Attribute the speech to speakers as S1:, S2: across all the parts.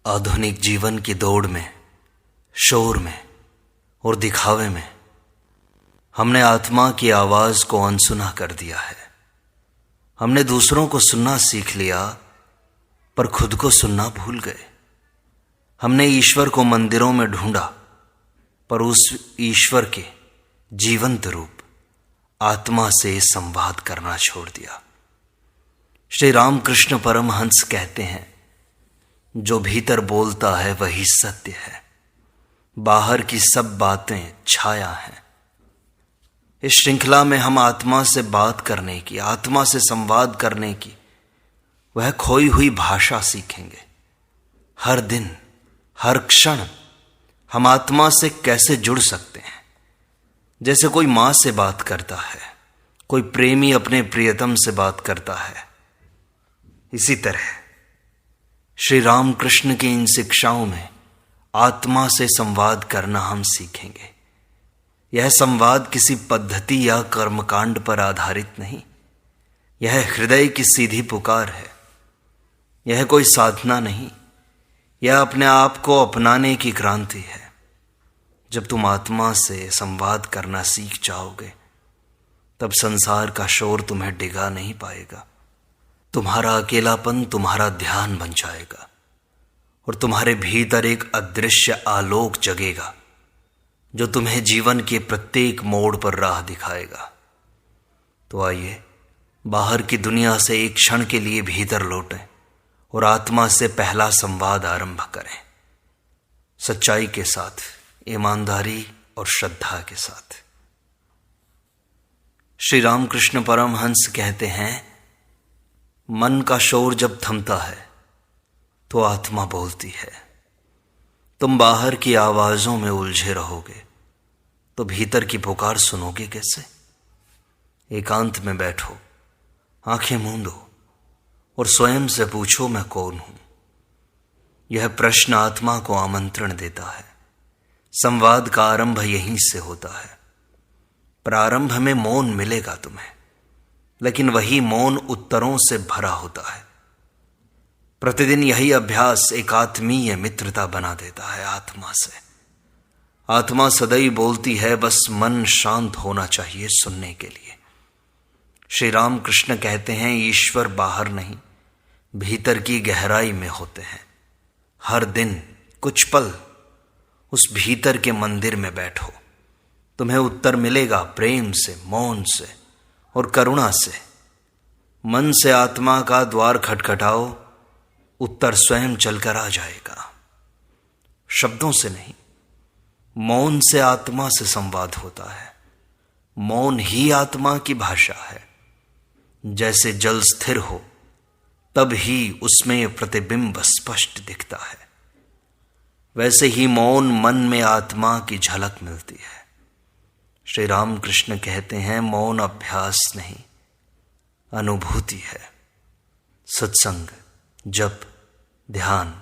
S1: आधुनिक जीवन की दौड़ में, शोर में और दिखावे में हमने आत्मा की आवाज को अनसुना कर दिया है। हमने दूसरों को सुनना सीख लिया पर खुद को सुनना भूल गए। हमने ईश्वर को मंदिरों में ढूंढा पर उस ईश्वर के जीवंत रूप आत्मा से संवाद करना छोड़ दिया। श्री रामकृष्ण परमहंस कहते हैं, जो भीतर बोलता है वही सत्य है, बाहर की सब बातें छाया हैं। इस श्रृंखला में हम आत्मा से बात करने की, आत्मा से संवाद करने की वह खोई हुई भाषा सीखेंगे। हर दिन, हर क्षण हम आत्मा से कैसे जुड़ सकते हैं। जैसे कोई मां से बात करता है, कोई प्रेमी अपने प्रियतम से बात करता है, इसी तरह श्री रामकृष्ण की इन शिक्षाओं में आत्मा से संवाद करना हम सीखेंगे। यह संवाद किसी पद्धति या कर्मकांड पर आधारित नहीं, यह हृदय की सीधी पुकार है। यह कोई साधना नहीं, यह अपने आप को अपनाने की क्रांति है। जब तुम आत्मा से संवाद करना सीख जाओगे तब संसार का शोर तुम्हें डिगा नहीं पाएगा। तुम्हारा अकेलापन तुम्हारा ध्यान बन जाएगा और तुम्हारे भीतर एक अदृश्य आलोक जगेगा जो तुम्हें जीवन के प्रत्येक मोड़ पर राह दिखाएगा। तो आइए बाहर की दुनिया से एक क्षण के लिए भीतर लौटें और आत्मा से पहला संवाद आरंभ करें, सच्चाई के साथ, ईमानदारी और श्रद्धा के साथ। श्री रामकृष्ण परमहंस कहते हैं, मन का शोर जब थमता है तो आत्मा बोलती है। तुम बाहर की आवाजों में उलझे रहोगे तो भीतर की पुकार सुनोगे कैसे। एकांत में बैठो, आंखें मूंदो और स्वयं से पूछो, मैं कौन हूं। यह प्रश्न आत्मा को आमंत्रण देता है। संवाद का आरंभ यहीं से होता है। प्रारंभ में मौन मिलेगा तुम्हें, लेकिन वही मौन उत्तरों से भरा होता है। प्रतिदिन यही अभ्यास एकात्मीय मित्रता बना देता है आत्मा से। आत्मा सदैव बोलती है, बस मन शांत होना चाहिए सुनने के लिए। श्री रामकृष्ण कहते हैं, ईश्वर बाहर नहीं, भीतर की गहराई में होते हैं। हर दिन कुछ पल उस भीतर के मंदिर में बैठो, तुम्हें उत्तर मिलेगा प्रेम से, मौन से और करुणा से। मन से आत्मा का द्वार खटखटाओ, उत्तर स्वयं चलकर आ जाएगा। शब्दों से नहीं, मौन से आत्मा से संवाद होता है। मौन ही आत्मा की भाषा है। जैसे जल स्थिर हो तब ही उसमें प्रतिबिंब स्पष्ट दिखता है, वैसे ही मौन मन में आत्मा की झलक मिलती है। श्री रामकृष्ण कहते हैं, मौन अभ्यास नहीं, अनुभूति है। सत्संग, जप, ध्यान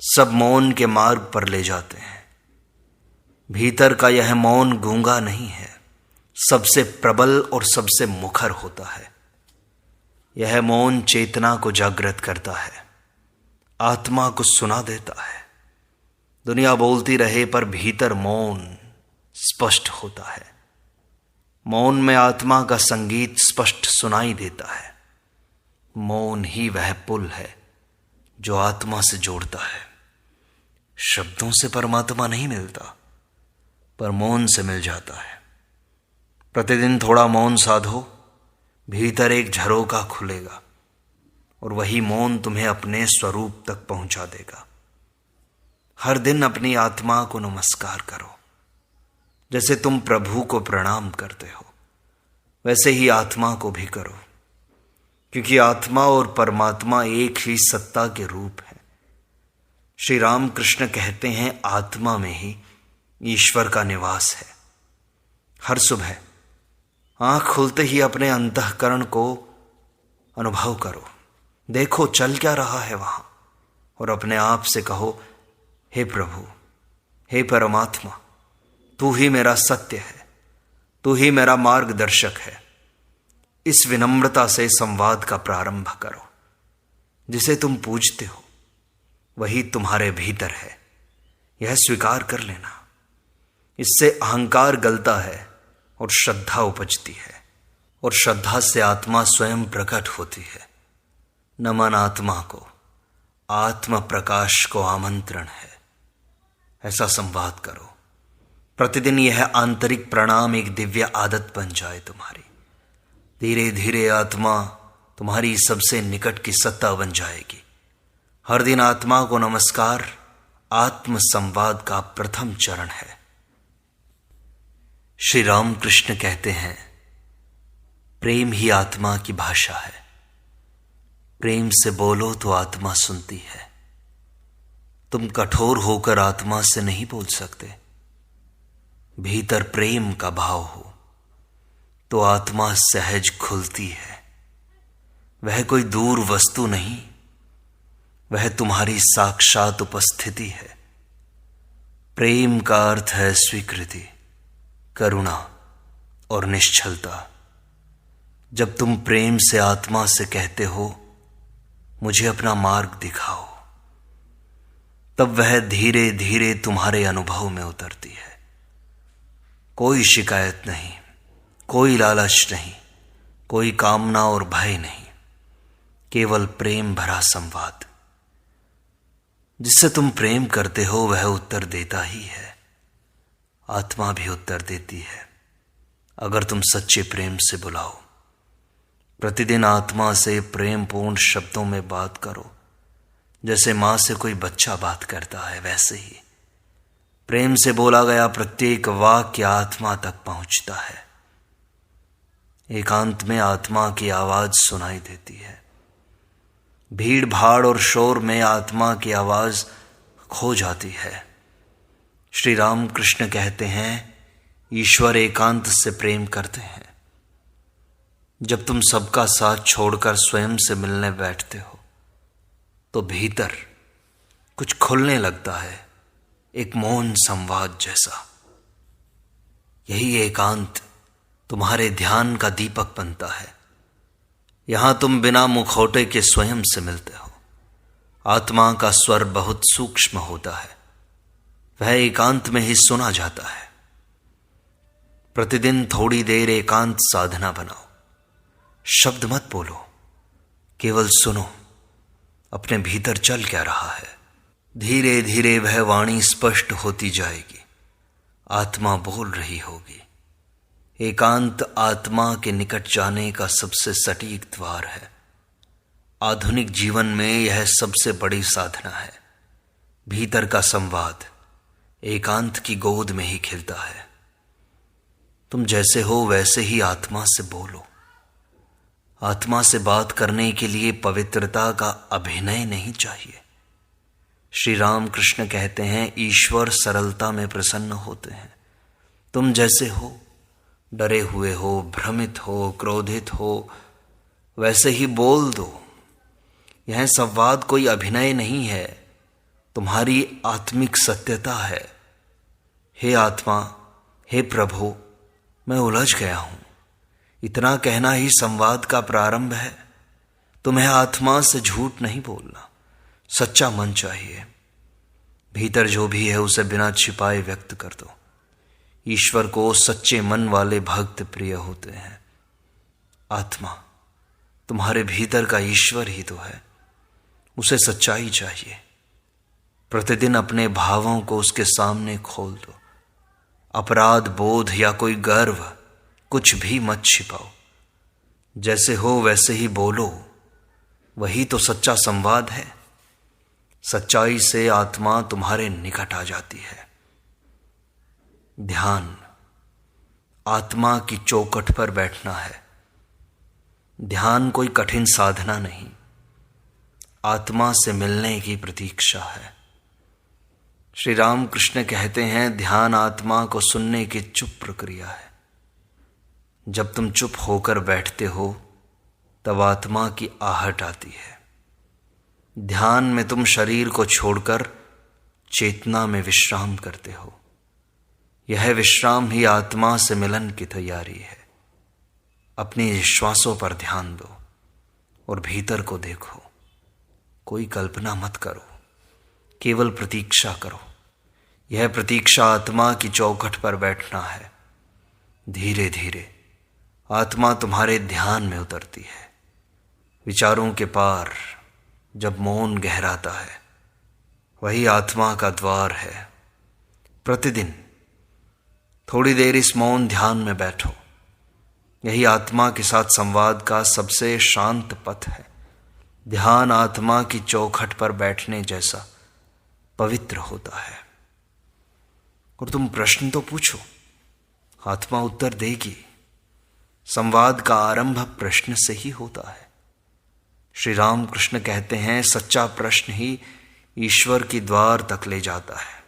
S1: सब मौन के मार्ग पर ले जाते हैं। भीतर का यह मौन गूंगा नहीं है, सबसे प्रबल और सबसे मुखर होता है। यह मौन चेतना को जागृत करता है, आत्मा को सुना देता है। दुनिया बोलती रहे पर भीतर मौन स्पष्ट होता है। मौन में आत्मा का संगीत स्पष्ट सुनाई देता है। मौन ही वह पुल है जो आत्मा से जोड़ता है। शब्दों से परमात्मा नहीं मिलता, पर मौन से मिल जाता है। प्रतिदिन थोड़ा मौन साधो, भीतर एक झरोका खुलेगा और वही मौन तुम्हें अपने स्वरूप तक पहुंचा देगा। हर दिन अपनी आत्मा को नमस्कार करो। जैसे तुम प्रभु को प्रणाम करते हो, वैसे ही आत्मा को भी करो, क्योंकि आत्मा और परमात्मा एक ही सत्ता के रूप है। श्री रामकृष्ण कहते हैं, आत्मा में ही ईश्वर का निवास है। हर सुबह आंख खुलते ही अपने अंतःकरण को अनुभव करो, देखो चल क्या रहा है वहां, और अपने आप से कहो, हे प्रभु, हे परमात्मा, तू ही मेरा सत्य है, तू ही मेरा मार्गदर्शक है। इस विनम्रता से संवाद का प्रारंभ करो। जिसे तुम पूजते हो वही तुम्हारे भीतर है, यह स्वीकार कर लेना। इससे अहंकार गलता है और श्रद्धा उपजती है, और श्रद्धा से आत्मा स्वयं प्रकट होती है। नमन आत्मा को, आत्म प्रकाश को आमंत्रण है। ऐसा संवाद करो। प्रतिदिन यह आंतरिक प्रणाम एक दिव्य आदत बन जाए तुम्हारी। धीरे धीरे आत्मा तुम्हारी सबसे निकट की सत्ता बन जाएगी। हर दिन आत्मा को नमस्कार आत्म संवाद का प्रथम चरण है। श्री राम कृष्ण कहते हैं, प्रेम ही आत्मा की भाषा है। प्रेम से बोलो तो आत्मा सुनती है। तुम कठोर होकर आत्मा से नहीं बोल सकते। भीतर प्रेम का भाव हो तो आत्मा सहज खुलती है। वह कोई दूर वस्तु नहीं, वह तुम्हारी साक्षात उपस्थिति है। प्रेम का अर्थ है स्वीकृति, करुणा और निश्चलता। जब तुम प्रेम से आत्मा से कहते हो, मुझे अपना मार्ग दिखाओ, तब वह धीरे धीरे तुम्हारे अनुभव में उतरती है। कोई शिकायत नहीं, कोई लालच नहीं, कोई कामना और भय नहीं, केवल प्रेम भरा संवाद। जिससे तुम प्रेम करते हो वह उत्तर देता ही है। आत्मा भी उत्तर देती है अगर तुम सच्चे प्रेम से बुलाओ। प्रतिदिन आत्मा से प्रेमपूर्ण शब्दों में बात करो। जैसे मां से कोई बच्चा बात करता है, वैसे ही प्रेम से बोला गया प्रत्येक वाक्य आत्मा तक पहुंचता है। एकांत में आत्मा की आवाज सुनाई देती है। भीड़ भाड़ और शोर में आत्मा की आवाज खो जाती है। श्री राम कृष्ण कहते हैं, ईश्वर एकांत से प्रेम करते हैं। जब तुम सबका साथ छोड़कर स्वयं से मिलने बैठते हो तो भीतर कुछ खुलने लगता है, एक मौन संवाद जैसा। यही एकांत तुम्हारे ध्यान का दीपक बनता है। यहां तुम बिना मुखौटे के स्वयं से मिलते हो। आत्मा का स्वर बहुत सूक्ष्म होता है, वह एकांत में ही सुना जाता है। प्रतिदिन थोड़ी देर एकांत साधना बनाओ। शब्द मत बोलो, केवल सुनो अपने भीतर चल क्या रहा है। धीरे धीरे वह वाणी स्पष्ट होती जाएगी। आत्मा बोल रही होगी। एकांत आत्मा के निकट जाने का सबसे सटीक द्वार है। आधुनिक जीवन में यह सबसे बड़ी साधना है। भीतर का संवाद एकांत की गोद में ही खिलता है। तुम जैसे हो वैसे ही आत्मा से बोलो। आत्मा से बात करने के लिए पवित्रता का अभिनय नहीं चाहिए। श्री राम कृष्ण कहते हैं, ईश्वर सरलता में प्रसन्न होते हैं। तुम जैसे हो, डरे हुए हो, भ्रमित हो, क्रोधित हो, वैसे ही बोल दो। यह संवाद कोई अभिनय नहीं है, तुम्हारी आत्मिक सत्यता है। हे आत्मा, हे प्रभु, मैं उलझ गया हूं। इतना कहना ही संवाद का प्रारंभ है। तुम्हें आत्मा से झूठ नहीं बोलना, सच्चा मन चाहिए। भीतर जो भी है उसे बिना छिपाए व्यक्त कर दो। ईश्वर को सच्चे मन वाले भक्त प्रिय होते हैं। आत्मा तुम्हारे भीतर का ईश्वर ही तो है, उसे सच्चाई चाहिए। प्रतिदिन अपने भावों को उसके सामने खोल दो। अपराध बोध या कोई गर्व कुछ भी मत छिपाओ। जैसे हो वैसे ही बोलो, वही तो सच्चा संवाद है। सच्चाई से आत्मा तुम्हारे निकट आ जाती है। ध्यान आत्मा की चौखट पर बैठना है। ध्यान कोई कठिन साधना नहीं, आत्मा से मिलने की प्रतीक्षा है। श्री राम कृष्ण कहते हैं, ध्यान आत्मा को सुनने की चुप प्रक्रिया है। जब तुम चुप होकर बैठते हो तब आत्मा की आहट आती है। ध्यान में तुम शरीर को छोड़कर चेतना में विश्राम करते हो। यह विश्राम ही आत्मा से मिलन की तैयारी है। अपने श्वासों पर ध्यान दो और भीतर को देखो। कोई कल्पना मत करो, केवल प्रतीक्षा करो। यह प्रतीक्षा आत्मा की चौखट पर बैठना है। धीरे धीरे आत्मा तुम्हारे ध्यान में उतरती है। विचारों के पार जब मौन गहराता है, वही आत्मा का द्वार है। प्रतिदिन थोड़ी देर इस मौन ध्यान में बैठो। यही आत्मा के साथ संवाद का सबसे शांत पथ है। ध्यान आत्मा की चौखट पर बैठने जैसा पवित्र होता है। और तुम प्रश्न तो पूछो, आत्मा उत्तर देगी। संवाद का आरंभ प्रश्न से ही होता है। श्री राम कृष्ण कहते हैं, सच्चा प्रश्न ही ईश्वर की द्वार तक ले जाता है।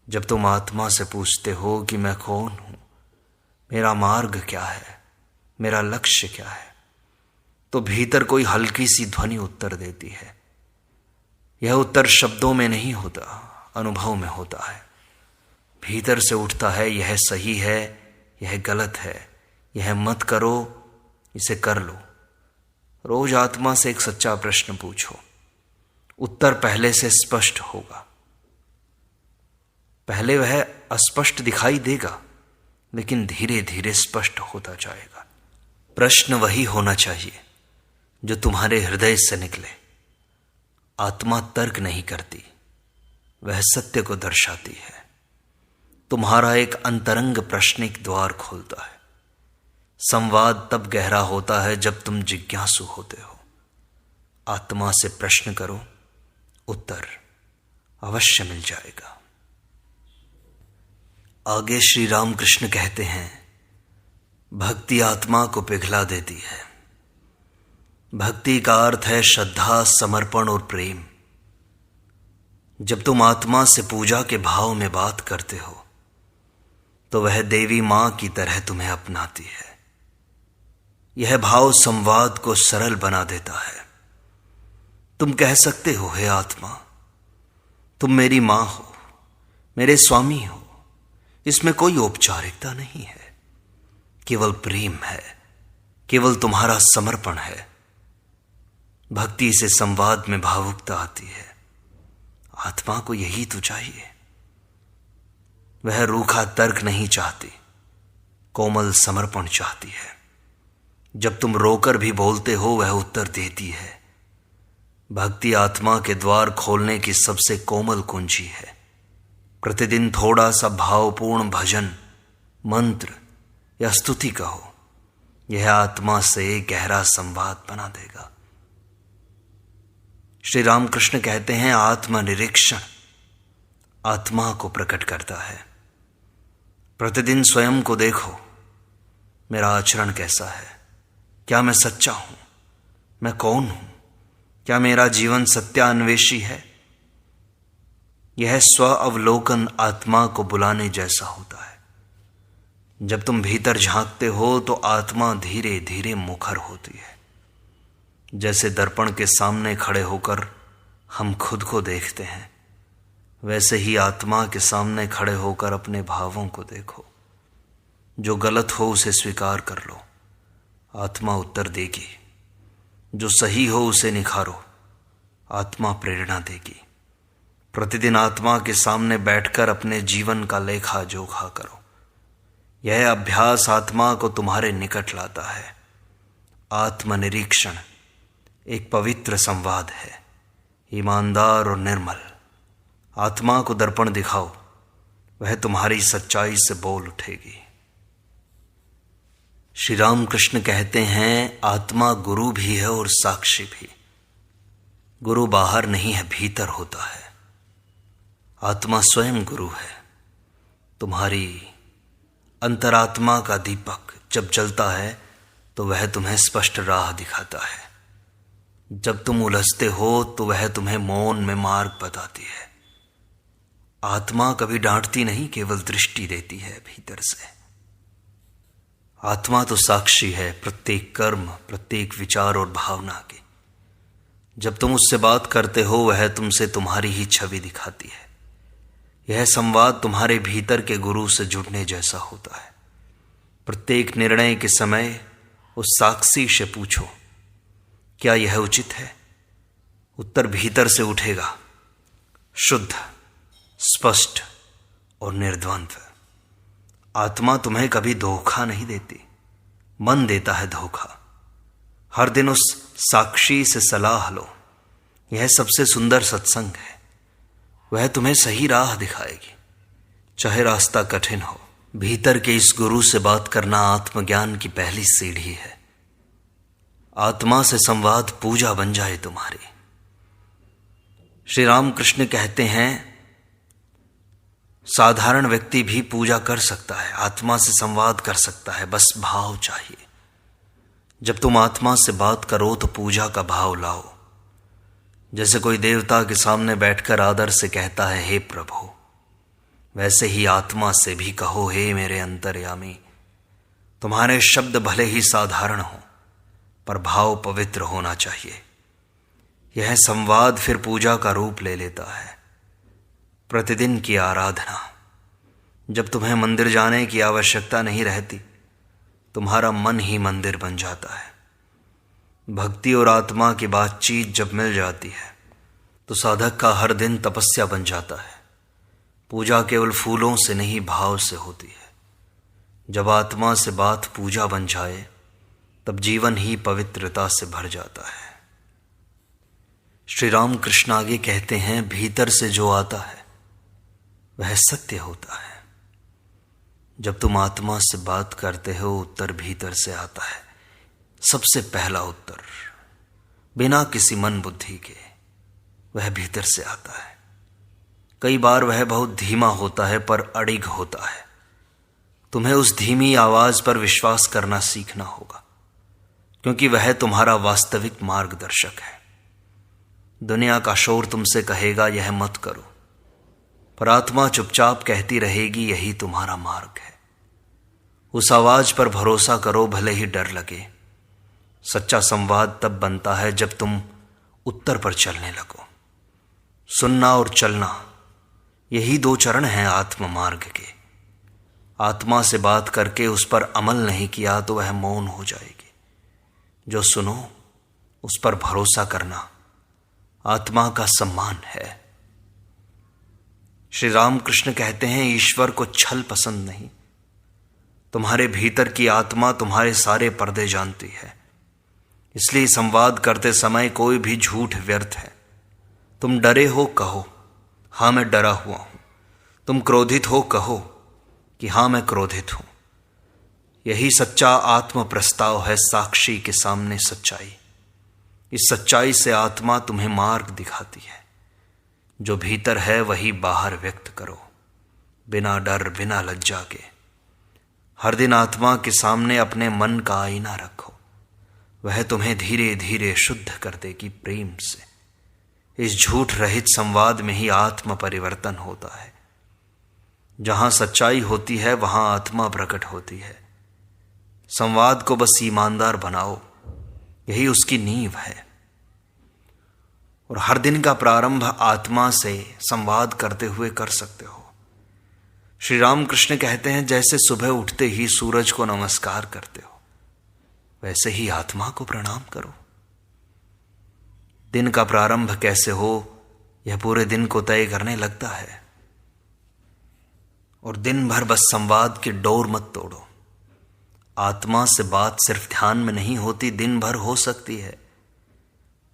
S1: जब तुम आत्मा से पूछते हो कि मैं कौन हूं, मेरा मार्ग क्या है, मेरा लक्ष्य क्या है, तो भीतर कोई हल्की सी ध्वनि उत्तर देती है। यह उत्तर शब्दों में नहीं होता, अनुभव में होता है। भीतर से उठता है, यह सही है, यह गलत है, यह मत करो, इसे कर लो। रोज आत्मा से एक सच्चा प्रश्न पूछो। उत्तर पहले से स्पष्ट होगा। पहले वह अस्पष्ट दिखाई देगा, लेकिन धीरे धीरे स्पष्ट होता जाएगा। प्रश्न वही होना चाहिए जो तुम्हारे हृदय से निकले। आत्मा तर्क नहीं करती, वह सत्य को दर्शाती है। तुम्हारा एक अंतरंग प्रश्न एक द्वार खोलता है। संवाद तब गहरा होता है जब तुम जिज्ञासु होते हो। आत्मा से प्रश्न करो, उत्तर अवश्य मिल जाएगा। आगे श्री राम कृष्ण कहते हैं, भक्ति आत्मा को पिघला देती है। भक्ति का अर्थ है श्रद्धा, समर्पण और प्रेम। जब तुम आत्मा से पूजा के भाव में बात करते हो, तो वह देवी मां की तरह तुम्हें अपनाती है। यह भाव संवाद को सरल बना देता है। तुम कह सकते हो, हे आत्मा, तुम मेरी मां हो, मेरे स्वामी हो। इसमें कोई औपचारिकता नहीं है, केवल प्रेम है, केवल तुम्हारा समर्पण है। भक्ति से संवाद में भावुकता आती है। आत्मा को यही तो चाहिए। वह रूखा तर्क नहीं चाहती, कोमल समर्पण चाहती है। जब तुम रोकर भी बोलते हो, वह उत्तर देती है। भक्ति आत्मा के द्वार खोलने की सबसे कोमल कुंजी है। प्रतिदिन थोड़ा सा भावपूर्ण भजन, मंत्र या स्तुति कहो, यह आत्मा से गहरा संवाद बना देगा। श्री रामकृष्ण कहते हैं, आत्मनिरीक्षण आत्मा को प्रकट करता है। प्रतिदिन स्वयं को देखो, मेरा आचरण कैसा है, क्या मैं सच्चा हूं, मैं कौन हूं, क्या मेरा जीवन सत्यान्वेषी है। यह स्व अवलोकन आत्मा को बुलाने जैसा होता है। जब तुम भीतर झांकते हो, तो आत्मा धीरे धीरे मुखर होती है। जैसे दर्पण के सामने खड़े होकर हम खुद को देखते हैं, वैसे ही आत्मा के सामने खड़े होकर अपने भावों को देखो। जो गलत हो उसे स्वीकार कर लो, आत्मा उत्तर देगी। जो सही हो उसे निखारो, आत्मा प्रेरणा देगी। प्रतिदिन आत्मा के सामने बैठकर अपने जीवन का लेखा जोखा करो। यह अभ्यास आत्मा को तुम्हारे निकट लाता है। आत्मनिरीक्षण एक पवित्र संवाद है, ईमानदार और निर्मल। आत्मा को दर्पण दिखाओ, वह तुम्हारी सच्चाई से बोल उठेगी। श्री राम कृष्ण कहते हैं, आत्मा गुरु भी है और साक्षी भी। गुरु बाहर नहीं है, भीतर होता है। आत्मा स्वयं गुरु है। तुम्हारी अंतरात्मा का दीपक जब जलता है, तो वह तुम्हें स्पष्ट राह दिखाता है। जब तुम उलझते हो, तो वह तुम्हें मौन में मार्ग बताती है। आत्मा कभी डांटती नहीं, केवल दृष्टि देती है भीतर से। आत्मा तो साक्षी है प्रत्येक कर्म, प्रत्येक विचार और भावना की। जब तुम उससे बात करते हो, वह तुमसे तुम्हारी ही छवि दिखाती है। यह संवाद तुम्हारे भीतर के गुरु से जुड़ने जैसा होता है। प्रत्येक निर्णय के समय उस साक्षी से पूछो, क्या यह उचित है? उत्तर भीतर से उठेगा। शुद्ध, स्पष्ट और निर्द्वंद्व। आत्मा तुम्हें कभी धोखा नहीं देती, मन देता है धोखा। हर दिन उस साक्षी से सलाह लो, यह सबसे सुंदर सत्संग है। वह तुम्हें सही राह दिखाएगी, चाहे रास्ता कठिन हो। भीतर के इस गुरु से बात करना आत्मज्ञान की पहली सीढ़ी है। आत्मा से संवाद पूजा बन जाए तुम्हारी। श्री रामकृष्ण कहते हैं, साधारण व्यक्ति भी पूजा कर सकता है, आत्मा से संवाद कर सकता है, बस भाव चाहिए। जब तुम आत्मा से बात करो तो पूजा का भाव लाओ। जैसे कोई देवता के सामने बैठकर आदर से कहता है, हे प्रभु, वैसे ही आत्मा से भी कहो, हे मेरे अंतर्यामी। तुम्हारे शब्द भले ही साधारण हो, पर भाव पवित्र होना चाहिए। यह संवाद फिर पूजा का रूप ले लेता है, प्रतिदिन की आराधना। जब तुम्हें मंदिर जाने की आवश्यकता नहीं रहती, तुम्हारा मन ही मंदिर बन जाता है। भक्ति और आत्मा की बातचीत जब मिल जाती है तो साधक का हर दिन तपस्या बन जाता है। पूजा केवल फूलों से नहीं, भाव से होती है। जब आत्मा से बात पूजा बन जाए तब जीवन ही पवित्रता से भर जाता है। श्री राम कृष्ण आगे कहते हैं, भीतर से जो आता है वह सत्य होता है। जब तुम आत्मा से बात करते हो, उत्तर भीतर से आता है। सबसे पहला उत्तर, बिना किसी मन बुद्धि के, वह भीतर से आता है। कई बार वह बहुत धीमा होता है, पर अडिग होता है। तुम्हें उस धीमी आवाज पर विश्वास करना सीखना होगा, क्योंकि वह तुम्हारा वास्तविक मार्गदर्शक है। दुनिया का शोर तुमसे कहेगा, यह मत करो, पर आत्मा चुपचाप कहती रहेगी, यही तुम्हारा मार्ग है। उस आवाज पर भरोसा करो, भले ही डर लगे। सच्चा संवाद तब बनता है जब तुम उत्तर पर चलने लगो। सुनना और चलना, यही दो चरण हैं आत्म मार्ग के। आत्मा से बात करके उस पर अमल नहीं किया तो वह मौन हो जाएगी। जो सुनो उस पर भरोसा करना आत्मा का सम्मान है। श्री रामकृष्ण कहते हैं, ईश्वर को छल पसंद नहीं। तुम्हारे भीतर की आत्मा तुम्हारे सारे पर्दे जानती है, इसलिए संवाद करते समय कोई भी झूठ व्यर्थ है। तुम डरे हो, कहो, हाँ मैं डरा हुआ हूं। तुम क्रोधित हो, कहो कि हाँ मैं क्रोधित हूं। यही सच्चा आत्म प्रस्ताव है, साक्षी के सामने सच्चाई। इस सच्चाई से आत्मा तुम्हें मार्ग दिखाती है। जो भीतर है वही बाहर व्यक्त करो, बिना डर, बिना लज्जा के। हर दिन आत्मा के सामने अपने मन का आईना रखो, वह तुम्हें धीरे धीरे शुद्ध कर देगी प्रेम से। इस झूठ रहित संवाद में ही आत्म परिवर्तन होता है। जहां सच्चाई होती है वहां आत्मा प्रकट होती है। संवाद को बस ईमानदार बनाओ, यही उसकी नींव है। और हर दिन का प्रारंभ आत्मा से संवाद करते हुए कर सकते हो। श्री रामकृष्ण कहते हैं, जैसे सुबह उठते ही सूरज को नमस्कार करते हो, वैसे ही आत्मा को प्रणाम करो। दिन का प्रारंभ कैसे हो, यह पूरे दिन को तय करने लगता है। और दिन भर बस संवाद की डोर मत तोड़ो। आत्मा से बात सिर्फ ध्यान में नहीं होती, दिन भर हो सकती है।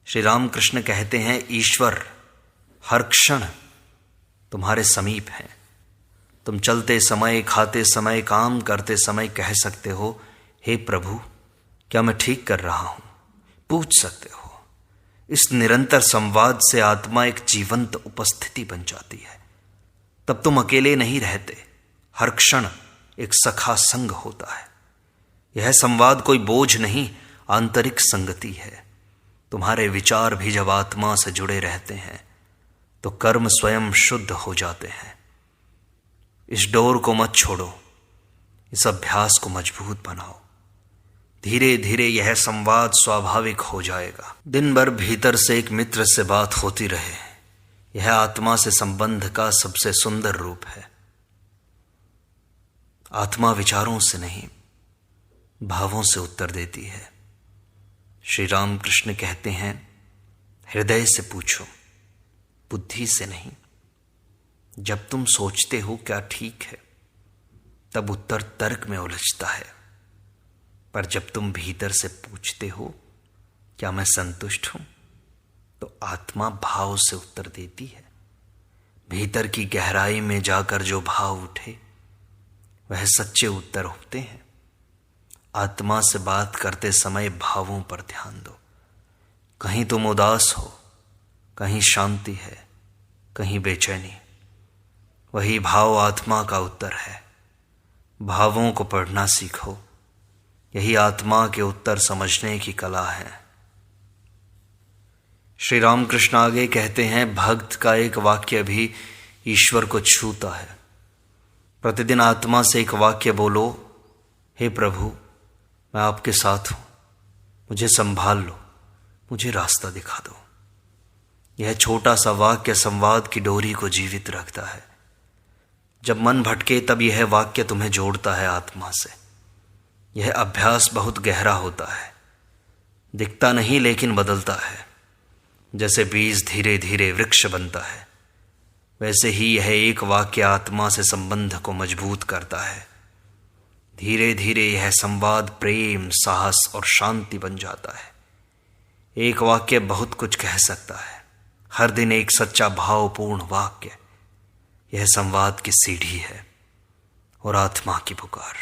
S1: श्री रामकृष्ण कहते हैं, ईश्वर हर क्षण तुम्हारे समीप है। तुम चलते समय, खाते समय, काम करते समय कह सकते हो, हे प्रभु, क्या मैं ठीक कर रहा हूं? पूछ सकते हो। इस निरंतर संवाद से आत्मा एक जीवंत उपस्थिति बन जाती है। तब तुम अकेले नहीं रहते, हर क्षण एक सखा संग होता है। यह संवाद कोई बोझ नहीं, आंतरिक संगति है। तुम्हारे विचार भी जब आत्मा से जुड़े रहते हैं तो कर्म स्वयं शुद्ध हो जाते हैं। इस डोर को मत छोड़ो, इस अभ्यास को मजबूत बनाओ। धीरे धीरे यह संवाद स्वाभाविक हो जाएगा। दिन भर भीतर से एक मित्र से बात होती रहे, यह आत्मा से संबंध का सबसे सुंदर रूप है। आत्मा विचारों से नहीं, भावों से उत्तर देती है। श्री रामकृष्ण कहते हैं, हृदय से पूछो, बुद्धि से नहीं। जब तुम सोचते हो क्या ठीक है, तब उत्तर तर्क में उलझता है। पर जब तुम भीतर से पूछते हो क्या मैं संतुष्ट हूं, तो आत्मा भाव से उत्तर देती है। भीतर की गहराई में जाकर जो भाव उठे वह सच्चे उत्तर होते हैं। आत्मा से बात करते समय भावों पर ध्यान दो। कहीं तुम उदास हो, कहीं शांति है, कहीं बेचैनी। वही भाव आत्मा का उत्तर है। भावों को पढ़ना सीखो, यही आत्मा के उत्तर समझने की कला है। श्री रामकृष्ण आगे कहते हैं, भक्त का एक वाक्य भी ईश्वर को छूता है। प्रतिदिन आत्मा से एक वाक्य बोलो, हे प्रभु, मैं आपके साथ हूं, मुझे संभाल लो, मुझे रास्ता दिखा दो। यह छोटा सा वाक्य संवाद की डोरी को जीवित रखता है। जब मन भटके तब यह वाक्य तुम्हें जोड़ता है आत्मा से। यह अभ्यास बहुत गहरा होता है, दिखता नहीं लेकिन बदलता है। जैसे बीज धीरे धीरे वृक्ष बनता है, वैसे ही यह एक वाक्य आत्मा से संबंध को मजबूत करता है। धीरे धीरे यह संवाद प्रेम, साहस और शांति बन जाता है। एक वाक्य बहुत कुछ कह सकता है। हर दिन एक सच्चा भावपूर्ण वाक्य, यह संवाद की सीढ़ी है और आत्मा की पुकार।